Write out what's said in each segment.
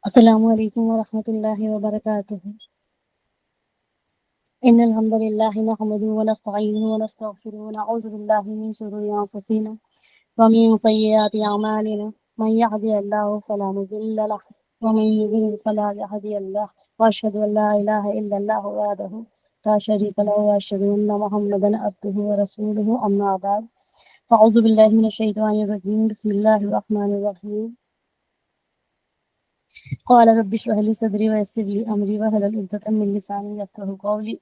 السلام علیکم ورحمۃ اللہ وبرکاتہ۔ ان الحمد للہ نحمده ونستعینه ونستغفره ونعوذ باللہ من شرور انفسنا ومن سیئات اعمالنا من يهده الله فلا مضل له ومن يضلل فلا هادي له واشهد ان لا اله الا الله وحده لا شريك له واشهد ان محمدا عبده ورسوله اما بعد فاعوذ باللہ من الشیطان الرجیم بسم اللہ الرحمن الرحیم قال رب اشرح لي صدري ويسر لي امري واحلل عقدة من لساني يفقهوا قولي۔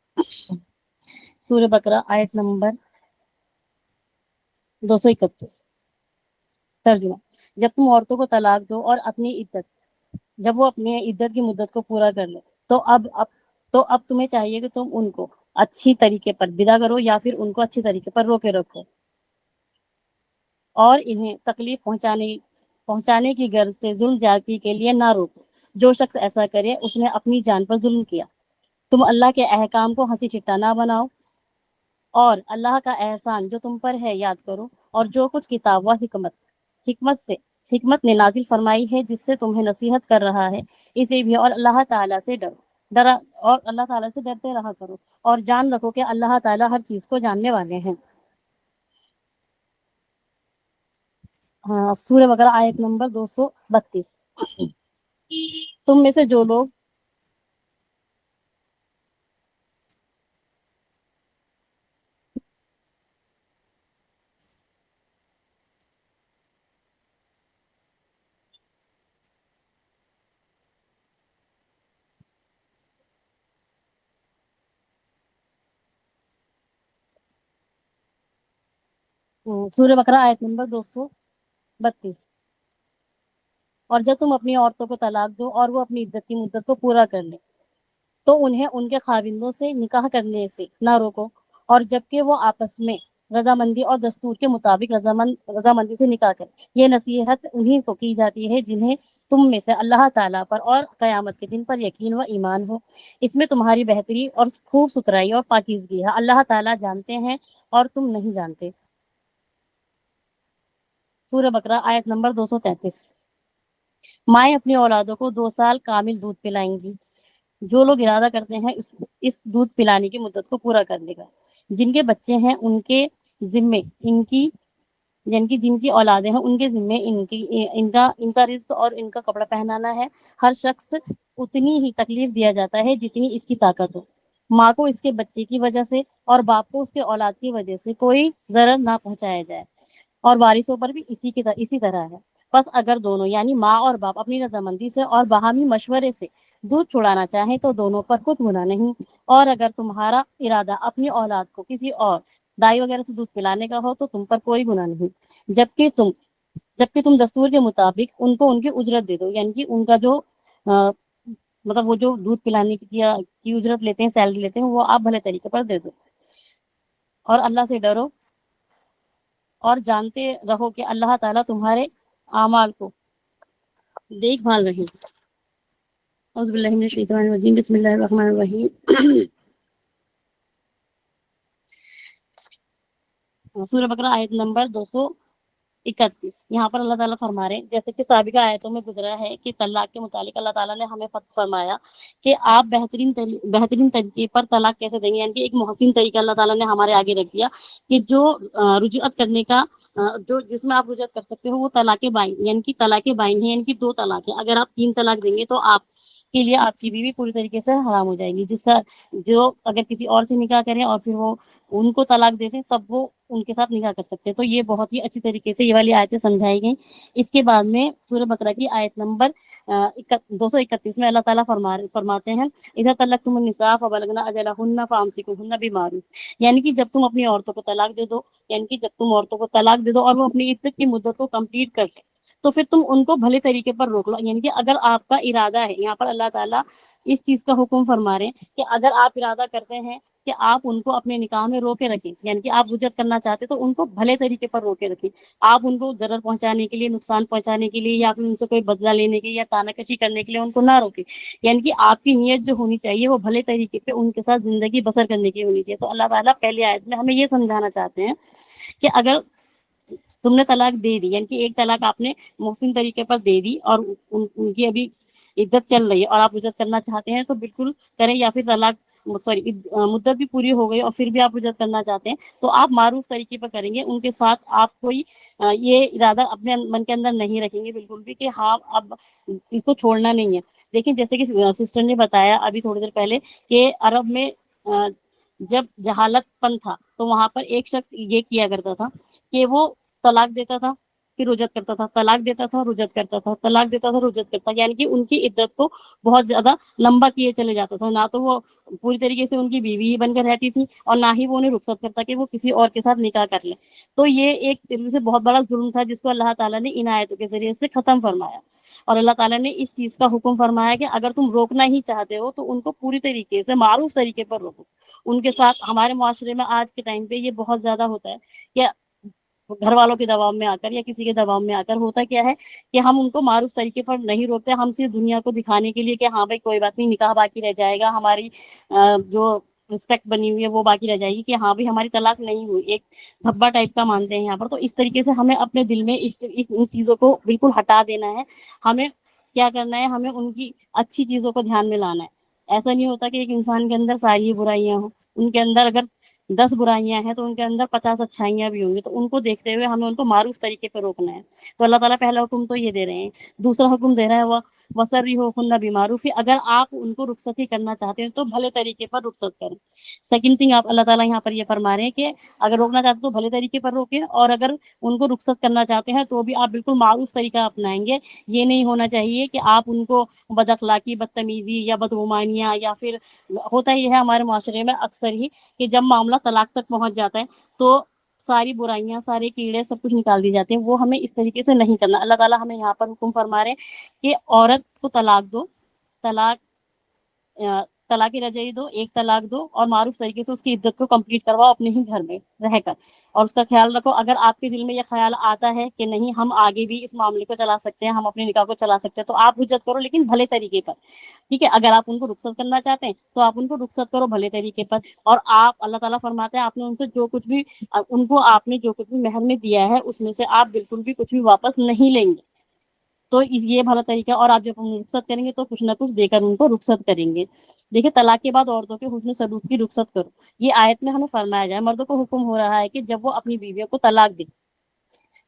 سورہ بقرہ آیت نمبر 231۔ ترجمہ: جب تم عورتوں کو طلاق دو اور جب وہ اپنی عدت کی مدت کو پورا کر لے تو اب تمہیں چاہیے کہ تم ان کو اچھی طریقے پر ودا کرو یا پھر ان کو اچھی طریقے پر روکے رکھو اور انہیں تکلیف پہنچانے کی غرض سے ظلم زیادتی کے لیے نہ روکو۔ جو شخص ایسا کرے اس نے اپنی جان پر ظلم کیا۔ تم اللہ کے احکام کو ہنسی ٹھٹا نہ بناؤ اور اللہ کا احسان جو تم پر ہے یاد کرو، اور جو کچھ کتاب و حکمت نے نازل فرمائی ہے جس سے تمہیں نصیحت کر رہا ہے اسے بھی اور اللہ تعالیٰ سے ڈرتے رہا کرو، اور جان رکھو کہ اللہ تعالیٰ ہر چیز کو جاننے والے ہیں۔ سورہ بقرہ آیت نمبر 232۔ تم میں سے جو لوگ سورہ بقرہ آیت نمبر 232۔ اور جب تم اپنی عورتوں کو طلاق دو اور وہ اپنی عدت کی مدت کو پورا کر لیں تو انہیں ان کے خاوندوں سے نکاح کرنے سے نہ روکو، اور جبکہ وہ آپس میں رضامندی اور دستور کے مطابق رضامندی سے نکاح کریں۔ یہ نصیحت انہیں کو کی جاتی ہے جنہیں تم میں سے اللہ تعالیٰ پر اور قیامت کے دن پر یقین و ایمان ہو۔ اس میں تمہاری بہتری اور خوب ستھرائی اور پاکیزگی ہے، اللہ تعالیٰ جانتے ہیں اور تم نہیں جانتے۔ سورہ بقرہ آیت نمبر 233۔ مائیں اپنی اولادوں کو 2 سال کامل دودھ پلائیں گی۔ جو لوگ ارادہ کرتے ہیں اس دودھ پلانے کی مدت کو پورا کرنے کا، جن کے بچے ہیں ان کے ذمے جن کی اولادیں ہیں ان کے ذمے ان کا رزق اور ان کا کپڑا پہنانا ہے۔ ہر شخص اتنی ہی تکلیف دیا جاتا ہے جتنی اس کی طاقت ہو۔ ماں کو اس کے بچے کی وجہ سے اور باپ کو اس کے اولاد کی وجہ سے کوئی ضرر نہ پہنچایا جائے، اور وارثوں پر بھی اسی طرح ہے۔ بس اگر دونوں یعنی ماں اور باپ اپنی رضامندی سے اور باہمی مشورے سے دودھ چھڑانا چاہیں تو دونوں پر خود گناہ نہیں، اور اگر تمہارا ارادہ اپنی اولاد کو کسی اور دائی وغیرہ سے دودھ پلانے کا ہو تو تم پر کوئی گناہ نہیں، جبکہ تم دستور کے مطابق ان کو ان کی اجرت دے دو، یعنی کہ ان کا جو وہ جو دودھ پلانے کی اجرت لیتے ہیں، سیلری لیتے ہیں، وہ آپ بھلے طریقے پر دے دو، اور اللہ سے ڈرو اور جانتے رہو کہ اللہ تعالیٰ تمہارے اعمال کو دیکھ بھال رہے ہیں۔ اعوذ باللہ من الشیطان الرجیم بسم اللہ الرحمن الرحیم۔ سورہ بقرہ آیت نمبر 231۔ یہاں پر اللہ تعالیٰ فرما رہے ہیں، جیسے کہ سابقہ آیتوں میں گزرا ہے کہ طلاق کے متعلق اللہ تعالیٰ نے ہمیں فرمایا کہ آپ بہترین طریقے پر طلاق کیسے دیں گے، یعنی کہ ایک محسن طریقہ اللہ تعالیٰ نے ہمارے آگے رکھ دیا کہ جو رجوعت کرنے کا جس میں آپ رجوعت کر سکتے ہو وہ طلاق بائن، یعنی کہ طلاق بائن ہے، یعنی کہ 2 طلاق ہیں۔ اگر آپ 3 طلاق دیں گے تو آپ کے لیے آپ کی بیوی پوری طریقے سے حرام ہو جائے گی، جو اگر کسی اور سے نکاح کریں اور پھر وہ ان کو طلاق دے دیں تب وہ ان کے ساتھ نکاح کر سکتے ہیں۔ تو یہ بہت ہی اچھی طریقے سے یہ والی آیتیں سمجھائی گئیں۔ اس کے بعد میں سورہ بقرہ کی آیت نمبر 231 میں اللہ تعالیٰ فرماتے ہیں، اذا طلقتم النساء فبلغن اجلهن فامسكوهن بمعروف، یعنی کہ جب تم اپنی عورتوں کو طلاق دے دو اور وہ اپنی عدت کی مدت کو کمپلیٹ کر لیں تو پھر تم ان کو بھلے طریقے پر روک لو، یعنی کہ اگر آپ کا ارادہ ہے، یہاں پر اللہ تعالیٰ اس چیز کا حکم فرما رہے ہیں کہ اگر آپ ارادہ کرتے ہیں کہ آپ ان کو اپنے نکاح میں روکے رکھیں، یعنی کہ آپ رجوعت کرنا چاہتے تو ان کو بھلے طریقے پر روکے رکھیں۔ آپ ان کو ضرر پہنچانے کے لیے، نقصان پہنچانے کے لیے یا پھر ان سے کوئی بدلہ لینے کے یا تانا کشی کرنے کے لیے ان کو نہ روکیں، یعنی کہ آپ کی نیت جو ہونی چاہیے وہ بھلے طریقے پہ ان کے ساتھ زندگی بسر کرنے کی ہونی چاہیے۔ تو اللہ تعالیٰ پہلی آیت میں ہمیں یہ سمجھانا چاہتے ہیں کہ اگر تم نے طلاق دے دی، یعنی کہ ایک طلاق آپ نے محسن طریقے پر دے دی اور ان کی ابھی عدت چل رہی ہے اور آپ رجعت کرنا چاہتے ہیں تو بالکل کریں، یا پھر طلاق مدت بھی پوری ہو گئی اور پھر بھی آپ رجعت کرنا چاہتے ہیں تو آپ معروف طریقے پر کریں گے، ان کے ساتھ آپ کوئی یہ ارادہ اپنے من کے اندر نہیں رکھیں گے بالکل بھی کہ ہاں اب اس کو چھوڑنا نہیں ہے۔ دیکھیں جیسے کہ سسٹر نے بتایا ابھی تھوڑی دیر پہلے کہ عرب میں جب جہالت پن تھا تو وہاں پر ایک شخص یہ کیا کرتا تھا کہ وہ طلاق دیتا تھا پھر رجعت کرتا تھا، طلاق دیتا تھا رجعت کرتا تھا، طلاق دیتا تھا رجعت کرتا تھا، یعنی کہ ان کی عدت کو بہت زیادہ لمبا کیے چلے جاتا تھا، نہ تو وہ پوری طریقے سے ان کی بیوی بن کر رہتی تھی اور نہ ہی وہ انہیں رخصت کرتا کہ وہ کسی اور کے ساتھ نکاح کر لے۔ تو یہ ایک طریقے سے بہت بڑا ظلم تھا جس کو اللہ تعالیٰ نے ان آیتوں کے ذریعے سے ختم فرمایا، اور اللہ تعالیٰ نے اس چیز کا حکم فرمایا کہ اگر تم روکنا ہی چاہتے ہو تو ان کو پوری طریقے سے معروف طریقے پر روکو۔ ان کے ساتھ ہمارے معاشرے میں آج کے ٹائم پہ یہ بہت زیادہ ہوتا ہے کہ گھر والوں کے دباؤ میں آ کر یا کسی کے دباؤ میں آ کر ہوتا کیا ہے کہ ہم ان کو معروف طریقے پر نہیں روکتے، ہم صرف دنیا کو دکھانے کے لیے کہ ہاں بھائی کوئی بات نہیں، نکاح باقی رہ جائے گا، ہماری جو رسپیکٹ بنی ہوئی ہے وہ باقی رہ جائے گی کہ ہاں بھائی ہماری طلاق نہیں ہوئی، ایک دھبا ٹائپ کا مانتے ہیں یہاں پر۔ تو اس طریقے سے ہمیں اپنے دل میں ان چیزوں کو بالکل ہٹا دینا ہے، ہمیں کیا کرنا ہے، ہمیں ان کی اچھی چیزوں کو دھیان میں لانا ہے۔ ایسا نہیں ہوتا کہ ایک انسان کے اندر ساری برائیاں ہوں، ان کے اندر اگر 10 برائیاں ہیں تو ان کے اندر 50 اچھائیاں بھی ہوں گی، تو ان کو دیکھتے ہوئے ہمیں ان کو معروف طریقے پہ روکنا ہے۔ تو اللہ تعالیٰ پہلا حکم تو یہ دے رہے ہیں، دوسرا حکم دے رہا ہے وہ وَسَرِّحُوهُنَّ بِمَعْرُوفٍ، اگر آپ ان کو رخصت ہی کرنا چاہتے ہیں تو بھلے طریقے پر رخصت کریں۔ سیکنڈ تھنگ آپ اللہ تعالیٰ یہاں پر یہ فرما رہے ہیں کہ اگر روکنا چاہتے ہیں تو بھلے طریقے پر روکیں، اور اگر ان کو رخصت کرنا چاہتے ہیں تو بھی آپ بالکل معروف طریقہ اپنائیں گے۔ یہ نہیں ہونا چاہیے کہ آپ ان کو بد اخلاقی، بدتمیزی یا بدگمانیاں، یا پھر ہوتا ہی ہے ہمارے معاشرے میں اکثر ہی کہ جب معاملہ طلاق تک پہنچ جاتا ہے تو ساری برائیاں، سارے کیڑے، سب کچھ نکال دی جاتے ہیں، وہ ہمیں اس طریقے سے نہیں کرنا۔ اللہ تعالیٰ ہمیں یہاں پر حکم فرما رہے ہیں کہ عورت کو طلاق دو، طلاق طلاق رجعی دو، ایک طلاق دو، اور معروف طریقے سے اس کی عدت کو کمپلیٹ کرواؤ اپنے ہی گھر میں رہ کر، اور اس کا خیال رکھو۔ اگر آپ کے دل میں یہ خیال آتا ہے کہ نہیں ہم آگے بھی اس معاملے کو چلا سکتے ہیں، ہم اپنے نکاح کو چلا سکتے ہیں، تو آپ رجعت کرو لیکن بھلے طریقے پر، ٹھیک ہے۔ اگر آپ ان کو رخصت کرنا چاہتے ہیں تو آپ ان کو رخصت کرو بھلے طریقے پر، اور آپ اللہ تعالیٰ فرماتے ہیں آپ نے ان سے جو کچھ بھی ان کو آپ نے جو کچھ بھی مہر میں دیا ہے اس میں سے آپ بالکل بھی کچھ بھی واپس نہیں لیں گے، تو یہ بھلا طریقہ ہے۔ اور آپ جب رخصت کریں گے تو کچھ نہ کچھ دے کر ان کو رخصت کریں گے۔ دیکھیں طلاق کے بعد عورتوں کے حسن سلوک کی رخصت کرو، یہ آیت میں ہمیں فرمایا جائے، مردوں کو حکم ہو رہا ہے کہ جب وہ اپنی بیویوں کو طلاق دیں،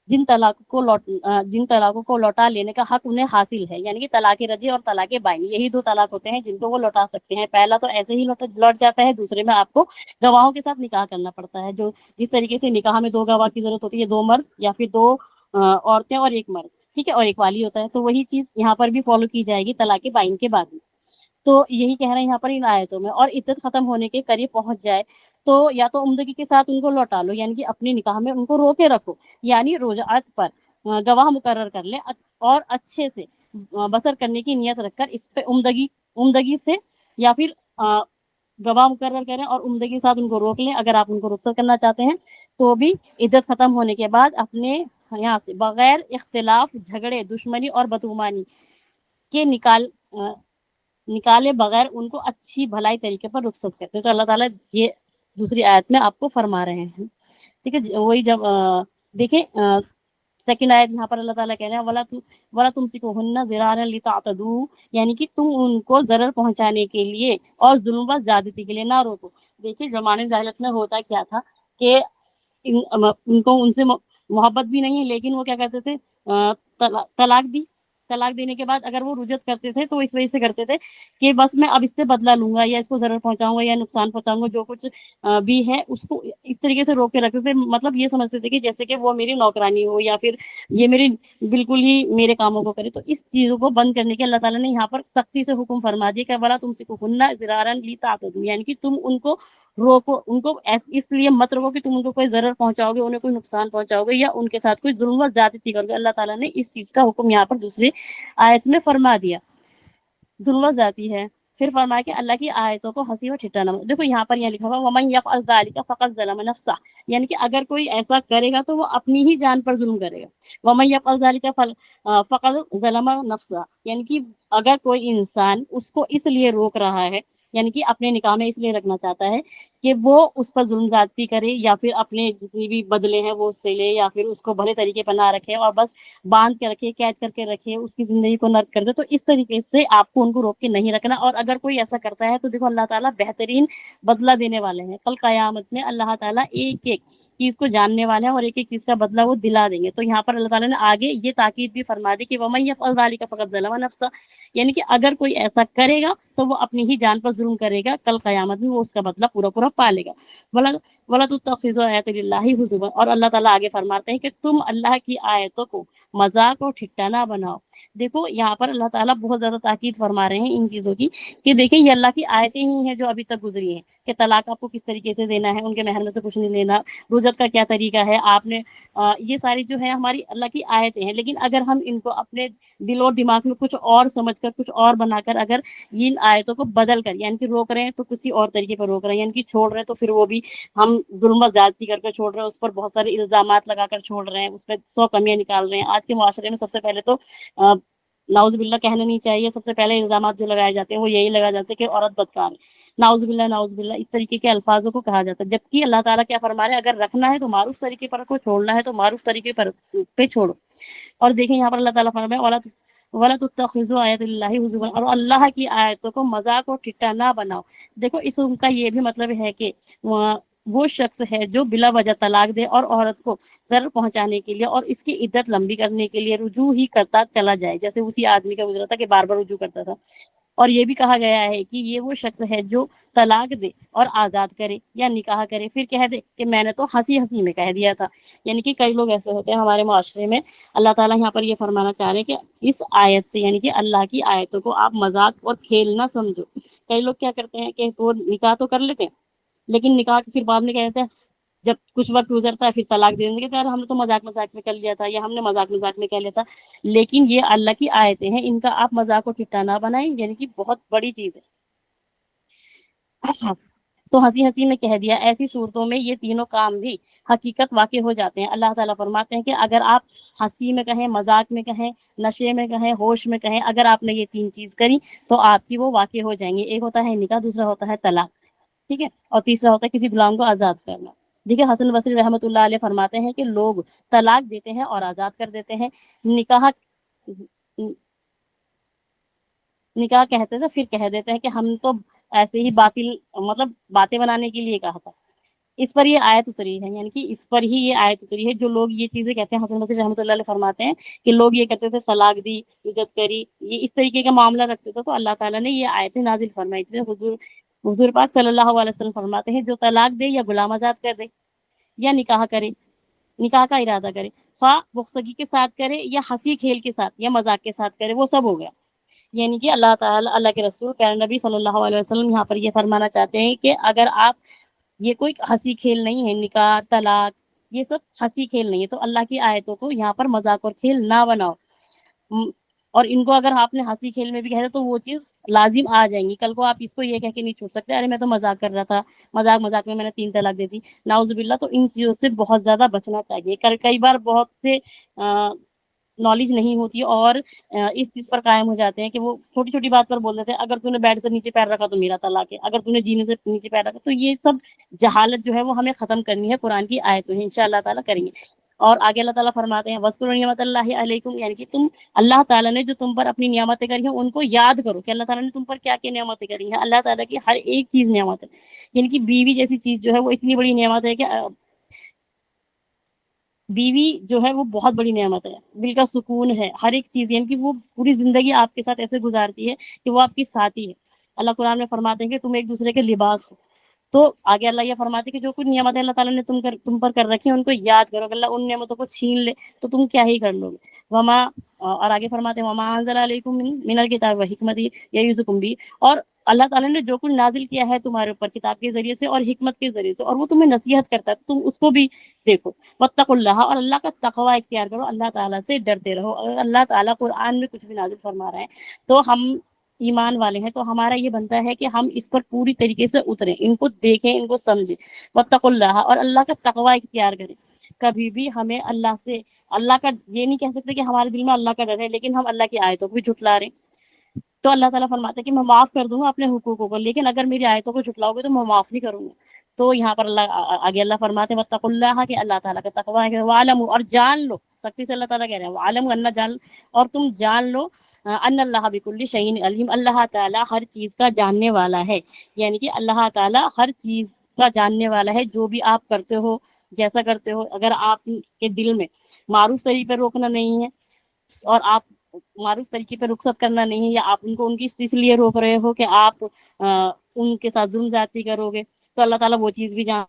جن طلاقوں کو لوٹا لینے کا حق انہیں حاصل ہے، یعنی کہ طلاق رجعی اور طلاق بائن، یہی 2 طلاق ہوتے ہیں جن کو وہ لوٹا سکتے ہیں۔ پہلا تو ایسے ہی لوٹ جاتا ہے، دوسرے میں آپ کو گواہوں کے ساتھ نکاح کرنا پڑتا ہے، جو جس طریقے سے نکاح میں 2 گواہ کی ضرورت ہوتی ہے، 2 مرد یا پھر 2 عورتیں اور 1 مرد، ٹھیک ہے، اور 1 والی ہوتا ہے، تو وہی چیز یہاں پر بھی فالو کی جائے گی طلاق بائن کے بعد میں۔ تو یہی کہہ رہے ہیں یہاں پر ان آیتوں میں، اور عدت ختم ہونے کے قریب پہنچ جائے تو یا تو عمدگی کے ساتھ ان کو لوٹا لو، یعنی کہ اپنے نکاح میں ان کو روکے رکھو، یعنی رجعت پر گواہ مقرر کر لیں اور اچھے سے بسر کرنے کی نیت رکھ کر اس پہ عمدگی سے یا پھر گواہ مقرر کریں اور عمدگی کے ساتھ ان کو روک لیں۔ اگر آپ ان کو رخصت کرنا چاہتے ہیں تو بھی عدت ختم ہونے کے بعد اپنے یہاں سے بغیر اختلاف، جھگڑے، دشمنی اور بدگمانی کے نکالے بغیر ان کو اچھی بھلائی طریقے پر رخصت کرتے ہیں۔ تو اللہ تعالیٰ یہ دوسری آیت میں آپ کو فرما رہے ہیں، ٹھیک ہے۔ وہی جب دیکھیں سیکنڈ آیت یہاں پر اللہ تعالیٰ کہہ رہے ہیں وَلَا تُمْسِكُوهُنَّ ضِرَارًا لِتَعْتَدُوا، یعنی کہ تم ان کو ضرر پہنچانے کے لیے اور ظلم و زیادتی کے لیے نہ روکو۔ دیکھیں زمانے جاہلیت میں ہوتا کیا تھا کہ ان کو ان سے محبت بھی نہیں، لیکن وہ کیا کرتے تھے، طلاق دینے کے بعد اگر وہ رجعت کرتے تھے تو اس وجہ سے کرتے تھے کہ بس میں اب اس سے بدلہ لوں گا یا اس کو ضرر پہنچاؤں گا یا نقصان پہنچاؤں گا، جو کچھ بھی ہے اس کو اس طریقے سے روک کے رکھتے تھے، مطلب یہ سمجھتے تھے کہ جیسے کہ وہ میری نوکرانی ہو یا پھر یہ میری بالکل ہی میرے کاموں کو کرے۔ تو اس چیزوں کو بند کرنے کے اللہ تعالیٰ نے یہاں پر سختی سے حکم فرما دیا کہ وَلَا تُمْسِكُوهُنَّ ضِرَارًا لِتَعْتَدُوا، یعنی کہ تم ان کو روکو، ان کو اس لیے مت روکو کہ تم ان کو کوئی ضرر پہنچاؤ گے، انہیں کوئی نقصان پہنچاؤ گے یا ان کے ساتھ کوئی ظلم و زیادتی کرو گے۔ اللہ تعالیٰ نے اس چیز کا حکم یہاں پر دوسری آیت میں فرما دیا، ظلم و زیادتی ہے۔ پھر فرمایا کہ اللہ کی آیتوں کو ہنسی و ٹھٹا نہ، دیکھو یہاں پر یہ لکھا ہوا وَمَن يَفْعَلْ ذَلِكَ فَقَدْ ظَلَمَ نَفْسَهُ، یعنی کہ اگر کوئی ایسا کرے گا تو وہ اپنی ہی جان پر ظلم کرے گا۔ وَمَن يَفْعَلْ ذَلِكَ فَقَدْ ظَلَمَ نَفْسَهُ، یعنی کہ اگر کوئی انسان اس کو اس لیے روک رہا ہے، یعنی کہ اپنے نکاح میں اس لیے رکھنا چاہتا ہے کہ وہ اس پر ظلم زیادتی کرے، یا پھر اپنے جتنی بھی بدلے ہیں وہ اس سے لے، یا پھر اس کو بھلے طریقے پر نہ رکھے اور بس باندھ کے رکھے، قید کر کے رکھے، اس کی زندگی کو نرک کر دے، تو اس طریقے سے آپ کو ان کو روک کے نہیں رکھنا۔ اور اگر کوئی ایسا کرتا ہے تو دیکھو اللہ تعالیٰ بہترین بدلہ دینے والے ہیں، کل قیامت میں اللہ تعالیٰ ایک ایک چیز کو جاننے والے ہیں اور ایک ایک چیز کا بدلہ وہ دلا دیں گے۔ تو یہاں پر اللہ تعالیٰ نے آگے یہ تاکید بھی فرما دی کہ وَمَن يَفْعَلْ ذَلِكَ فَقَدْ ظَلَمَ نَفْسَهُ، یعنی کہ اگر کوئی ایسا کرے گا تو وہ اپنی ہی جان پر ظلم کرے گا، کل قیامت میں وہ اس کا بدلہ پورا پورا پا لے گا۔ وَلَا تُتَّخِذُوا آيَاتِ اللَّهِ هُزُوًا، اور اللہ تعالیٰ آگے فرماتے ہیں کہ تم اللہ کی آیتوں کو مذاق اور ٹھٹا نہ بناؤ۔ دیکھو یہاں پر اللہ تعالیٰ بہت زیادہ تاکید فرما رہے ہیں ان چیزوں کی کہ دیکھیں یہ اللہ کی آیتیں ہی ہیں جو ابھی تک گزری ہیں، کہ طلاق آپ کو کس طریقے سے دینا ہے، ان کے مہر میں سے کچھ نہیں لینا، رجعت کا کیا طریقہ ہے، آپ نے یہ ساری جو ہے ہماری اللہ کی آیتیں ہیں۔ لیکن اگر ہم ان کو اپنے دل اور دماغ میں کچھ اور سمجھ کر، کچھ اور بنا کر اگر ان آیتوں کو بدل کر، یعنی کہ روک رہے ہیں تو کسی اور طریقے پر روک رہے ہیں، یعنی کہ چھوڑ رہے ہیں تو پھر وہ بھی ہم ظلم و زیادتی کر کے چھوڑ رہے ہیں، اس پر بہت سارے الزامات لگا کر چھوڑ رہے ہیں، اس پہ 100 کمیاں نکال رہے ہیں۔ آج کے معاشرے میں سب سے پہلے تو نعوذ باللہ کہنا نہیں چاہیے، سب سے پہلے الزامات جو لگائے جاتے ہیں وہ یہی لگائے جاتے ہیں کہ عورت بدکار ہے، نعوذ باللہ نعوذ باللہ، اس طریقے کے الفاظوں کو کہا جاتا ہے۔ جبکہ اللہ تعالیٰ کیا فرما رہے ہیں، اگر رکھنا ہے تو معروف طریقے پر رکھو، چھوڑنا ہے تو معروف طریقے پر پہ چھوڑو۔ اور دیکھیں یہاں پر اللہ تعالیٰ فرمائے وَلَا تُتَّخِذُوا آيَاتِ اللَّهِ هُزُوًا، اور اللہ کی آیتوں کو مذاق اور ٹھٹا نہ بناؤ۔ دیکھو اس کا یہ بھی مطلب ہے کہ وہ شخص ہے جو بلا وجہ طلاق دے اور عورت کو ضرر پہنچانے کے لیے اور اس کی عدت لمبی کرنے کے لیے رجوع ہی کرتا چلا جائے، جیسے اسی آدمی کا گزرا تھا کہ بار بار رجوع کرتا تھا۔ اور یہ بھی کہا گیا ہے کہ یہ وہ شخص ہے جو طلاق دے اور آزاد کرے یا نکاح کرے، پھر کہہ دے کہ میں نے تو ہنسی ہنسی میں کہہ دیا تھا۔ یعنی کہ کئی لوگ ایسے ہوتے ہیں ہمارے معاشرے میں، اللہ تعالیٰ یہاں پر یہ فرمانا چاہ رہے ہیں کہ اس آیت سے، یعنی کہ اللہ کی آیتوں کو آپ مذاق اور کھیل نہ سمجھو۔ کئی لوگ کیا کرتے ہیں کہ وہ نکاح تو کر لیتے ہیں، لیکن نکاح کے پھر بعد میں کیا کہتے ہیں، جب کچھ وقت گزرتا ہے پھر طلاق دے دیں گے، یار ہم نے تو مذاق مذاق میں کر لیا تھا، یا ہم نے مذاق مذاق میں کر لیا تھا۔ لیکن یہ اللہ کی آیتیں ہیں، ان کا آپ مذاق و ٹھٹا نہ بنائیں، یعنی کہ بہت بڑی چیز ہے۔ تو ہنسی ہنسی میں کہہ دیا، ایسی صورتوں میں یہ تینوں کام بھی حقیقت واقع ہو جاتے ہیں۔ اللہ تعالیٰ فرماتے ہیں کہ اگر آپ ہنسی میں کہیں، مذاق میں کہیں، نشے میں کہیں، ہوش میں کہیں، اگر آپ نے یہ 3 چیز کری تو آپ کی وہ واقع ہو جائیں گے۔ ایک ہوتا ہے نکاح، دوسرا ہوتا ہے طلاق، ٹھیک ہے، اور تیسرا ہوتا ہے کسی غلام کو آزاد کرنا۔ دیکھیے حسن بصری رحمۃ اللہ علیہ فرماتے ہیں کہ لوگ طلاق دیتے ہیں اور آزاد کر دیتے ہیں، نکاح نکاح کہتے تھے پھر کہہ دیتے ہیں کہ ہم تو ایسے ہی باطل مطلب باتیں بنانے کے لیے کہا تھا۔ اس پر یہ آیت اتری ہے، یعنی کہ اس پر ہی یہ آیت اتری ہے۔ جو لوگ یہ چیزیں کہتے ہیں، حسن بصری رحمۃ اللہ علیہ فرماتے ہیں کہ لوگ یہ کہتے تھے طلاق دی، عزت کری، یہ اس طریقے کا معاملہ رکھتے تھے، تو اللہ تعالیٰ نے یہ آیتیں نازل فرمائی تھی۔ حضور پاک صلی اللہ علیہ وسلم فرماتے ہیں جو طلاق دے یا غلام آزاد کر دے یا نکاح کرے، نکاح کا ارادہ کرے، خواہ پختگی کے ساتھ کرے یا ہنسی کھیل کے ساتھ یا مذاق کے ساتھ کرے، وہ سب ہو گیا۔ یعنی کہ اللہ تعالیٰ، اللہ کے رسول پیارے نبی صلی اللہ علیہ وسلم یہاں پر یہ فرمانا چاہتے ہیں کہ اگر آپ، یہ کوئی ہنسی کھیل نہیں ہے، نکاح طلاق یہ سب ہنسی کھیل نہیں ہے، تو اللہ کی آیتوں کو یہاں پر مذاق اور کھیل نہ بناؤ۔ اور ان کو اگر آپ نے ہنسی کھیل میں بھی کہہ دیا تو وہ چیز لازم آ جائیں گی، کل کو آپ اس کو یہ کہہ کے نہیں چھوڑ سکتے ارے میں تو مذاق کر رہا تھا، مذاق مذاق میں نے 3 طلاق دے دی، نعوذ باللہ۔ تو ان چیزوں سے بہت زیادہ بچنا چاہیے۔ کئی بار بہت سے نالج نہیں ہوتی اور اس چیز پر قائم ہو جاتے ہیں کہ وہ چھوٹی چھوٹی بات پر بول دیتے ہیں، اگر تو نے بیڈ سے نیچے پیر رکھا تو میرا طلاق ہے، اگر تو نے جینے سے نیچے پیر رکھا۔ تو یہ سب جہالت جو ہے وہ ہمیں ختم کرنی ہے، قرآن کی آیتوں ہے، انشاءاللہ تعالیٰ کریں گے۔ اور آگے اللہ تعالیٰ فرماتے ہیں وَاذْكُرُوا نِعْمَتَ اللَّهِ عَلَيْكُمْ، یعنی کہ تم اللہ تعالیٰ نے جو تم پر اپنی نعمتیں کری ہیں ان کو یاد کرو کہ اللہ تعالیٰ نے تم پر کیا کیا نعمتیں کری ہیں۔ اللہ تعالیٰ کی ہر ایک چیز نعمت ہے، یعنی کہ بیوی جیسی چیز جو ہے وہ اتنی بڑی نعمت ہے کہ بیوی جو ہے وہ بہت بڑی نعمت ہے، دل کا سکون ہے، ہر ایک چیز، یعنی کہ وہ پوری زندگی آپ کے ساتھ ایسے گزارتی ہے کہ وہ آپ کی ساتھی ہے۔ اللہ قرآن میں فرماتے ہیں کہ تم ایک دوسرے کے لباس ہو۔ تو آگے اللہ یہ فرماتے ہیں کہ جو کچھ نعمتیں اللہ تعالیٰ نے تم پر کر رکھی ہیں ان کو یاد کرو، کہ اللہ ان نعمتوں کو چھین لے تو تم کیا ہی کر لو گے۔ وما، اور آگے فرماتے ہیں وما انزل علیکم من الکتاب والحکمت یعظکم بھی، اور اللہ تعالیٰ نے جو کچھ نازل کیا ہے تمہارے اوپر کتاب کے ذریعے سے اور حکمت کے ذریعے سے، اور وہ تمہیں نصیحت کرتا ہے، تم اس کو بھی دیکھو۔ واتقوا اللہ، اور اللہ کا تقوی اختیار کرو، اللہ تعالیٰ سے ڈرتے رہو۔ اگر اللہ تعالیٰ قرآن میں کچھ بھی نازل فرما رہے ہیں تو ہم ایمان والے ہیں تو ہمارا یہ بنتا ہے کہ ہم اس پر پوری طریقے سے اتریں، ان کو دیکھیں، ان کو سمجھیں۔ واتقوا اللہ، اور اللہ کا تقوی اختیار کریں۔ کبھی بھی ہمیں اللہ سے، اللہ کا یہ نہیں کہہ سکتے کہ ہمارے دل میں اللہ کا ڈر ہے لیکن ہم اللہ کی آیتوں کو بھی جھٹلا رہے ہیں۔ تو اللہ تعالیٰ فرماتے ہیں کہ میں معاف کر دوں گا اپنے حقوقوں کو، لیکن اگر میری آیتوں کو جھٹلاؤ گے تو میں معاف نہیں کروں گا۔ تو یہاں پر اللہ آگے اللہ فرماتے ہیں واتقوا اللہ، کہ اللہ تعالیٰ کا تقویٰ ہے، وَاعْلَمُوا، اور جان لو، سختی سے اللہ تعالیٰ کہہ رہے ہیں وَاعْلَمُوا، اللہ جان، اور تم جان لو ان اللہ بکل شیء علیم، اللہ تعالیٰ ہر چیز کا جاننے والا ہے، یعنی کہ اللہ تعالیٰ ہر چیز کا جاننے والا ہے، جو بھی آپ کرتے ہو، جیسا کرتے ہو، اگر آپ کے دل میں معروف طریقے پہ روکنا نہیں ہے اور آپ معروف طریقے پہ رخصت کرنا نہیں ہے، یا آپ ان کو ان کی اس لیے روک رہے ہو کہ آپ ان کے ساتھ ظلم زیادتی کرو گے، تو اللہ تعالیٰ وہ چیز بھی جان